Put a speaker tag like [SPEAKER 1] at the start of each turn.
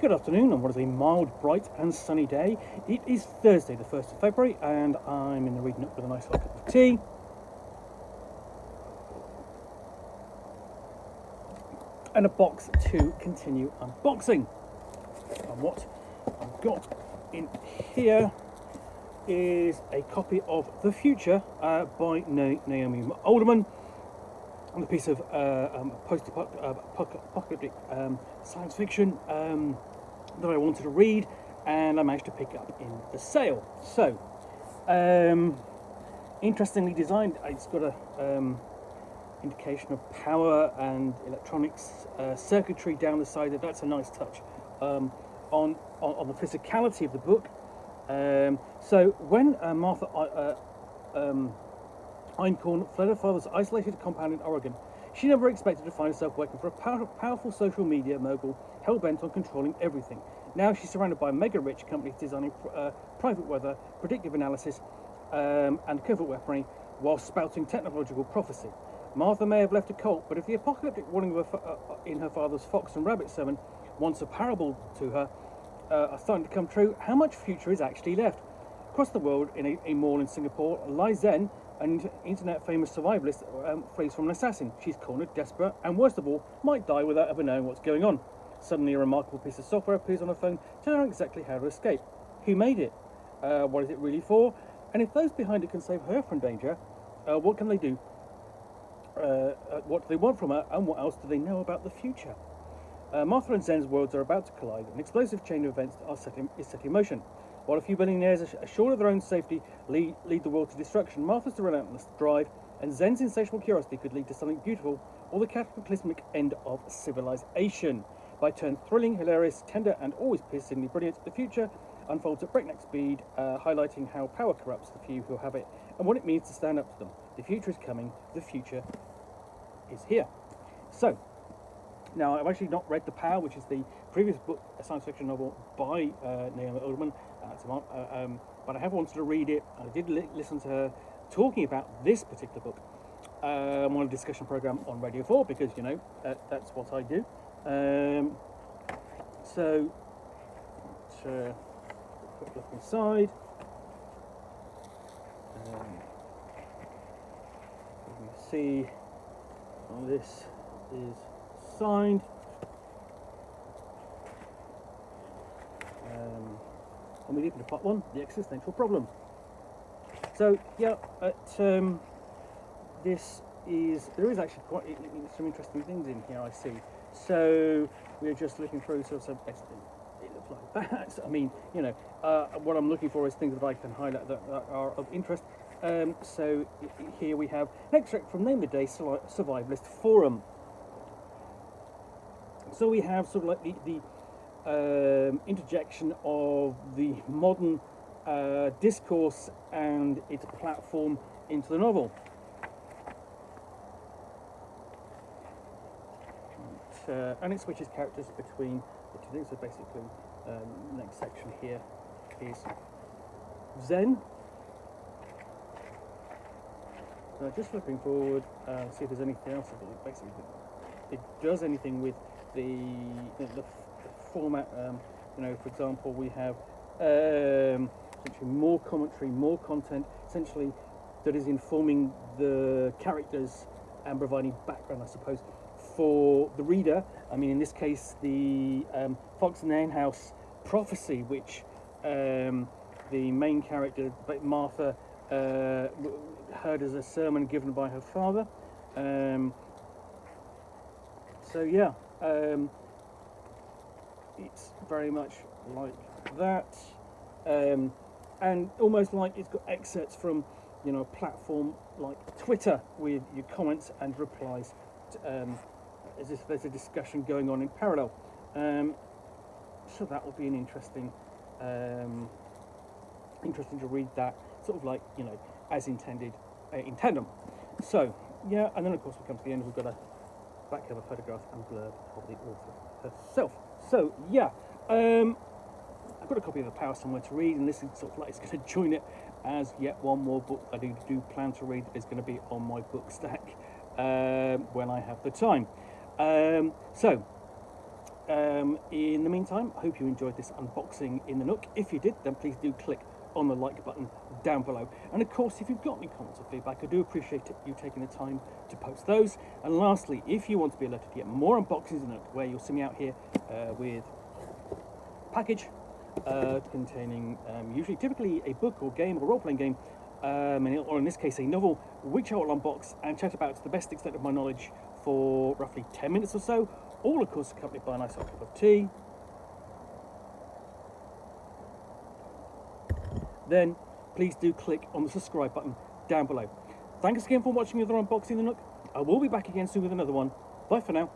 [SPEAKER 1] Good afternoon on what is a mild, bright and sunny day. It is Thursday the 1st of February and I'm in the reading Nook with a nice hot cup of tea. And a box to continue unboxing. And what I've got in here is a copy of The Future by Naomi Alderman. And a piece of post-apocalyptic science fiction that I wanted to read, and I managed to pick up in the sale. So, interestingly designed. It's got a indication of power and electronics circuitry down the side. That's a nice touch on the physicality of the book. So when Martha Einkorn fled her father's isolated compound in Oregon, she never expected to find herself working for a powerful social media mogul hell-bent on controlling everything. Now she's surrounded by mega-rich companies designing private weather, predictive analysis, and covert weaponry, while spouting technological prophecy. Martha may have left a cult, but if the apocalyptic warning of in her father's Fox and Rabbit sermon, once a parable to her, are starting to come true, how much future is actually left? Across the world, in a mall in Singapore, lies Zen, an internet-famous survivalist, flees from an assassin. She's cornered, desperate, and worst of all, might die without ever knowing what's going on. Suddenly, a remarkable piece of software appears on her phone, telling her exactly how to escape. Who made it? What is it really for? And if those behind it can save her from danger, what can they do? What do they want from her, and what else do they know about the future? Martha and Zen's worlds are about to collide. An explosive chain of events is set in motion. While a few billionaires, assured of their own safety, lead the world to destruction, Martha's relentless drive and Zen's insatiable curiosity could lead to something beautiful, or the cataclysmic end of civilization. By turn thrilling, hilarious, tender, and always piercingly brilliant, The Future unfolds at breakneck speed, highlighting how power corrupts the few who have it, and what it means to stand up to them. The future is coming. The future is here. So, now, I've actually not read The Power, which is the previous book, a science fiction novel by Naomi Alderman, but I have wanted to read it. I did listen to her talking about this particular book on a discussion program on Radio 4, because, you know, that's what I do. So, quick look inside. You can see this is signed. And we leave into part one, the existential problem. So yeah, there is actually quite some interesting things in here, I see. So we're just looking through sort of it looks like that. I mean, you know, what I'm looking for is things that I can highlight that are of interest. So here we have an extract from Name the Day Survivalist Forum. So we have sort of like the interjection of the modern discourse and its platform into the novel. And it switches characters between the two things. So basically, next section here is Zen. So just flipping forward, see if there's anything else. Basically, it does anything with the format. You know, for example, we have essentially more commentary, more content, essentially that is informing the characters and providing background, I suppose, for the reader. I mean, in this case, the Fox and Hen House prophecy, which the main character, Martha, heard as a sermon given by her father. So yeah, it's very much like that, and almost like it's got excerpts from, you know, a platform like Twitter with your comments and replies, as if there's a discussion going on in parallel. So that will be an interesting to read that, sort of like, you know, as intended in tandem. So yeah, and then of course we come to the end. We've got a back cover photograph and blurb of the author herself. So yeah, I've got a copy of The Power somewhere to read, and this is sort of like it's going to join it as yet one more book I do plan to read that is going to be on my book stack when I have the time. So In the meantime, I hope you enjoyed this unboxing in the Nook. If you did, then please do click on the like button down below. And of course, if you've got any comments or feedback, I do appreciate you taking the time to post those. And lastly, if you want to be alerted to get more unboxings in the Nook, where you'll see me out here with a package containing typically a book or game or role-playing game, or in this case a novel, which I will unbox and chat about to the best extent of my knowledge for roughly 10 minutes or so, all of course accompanied by a nice hot cup of tea. Then please do click on the subscribe button down below. Thanks again for watching another unboxing in the Nook. I will be back again soon with another one. Bye for now.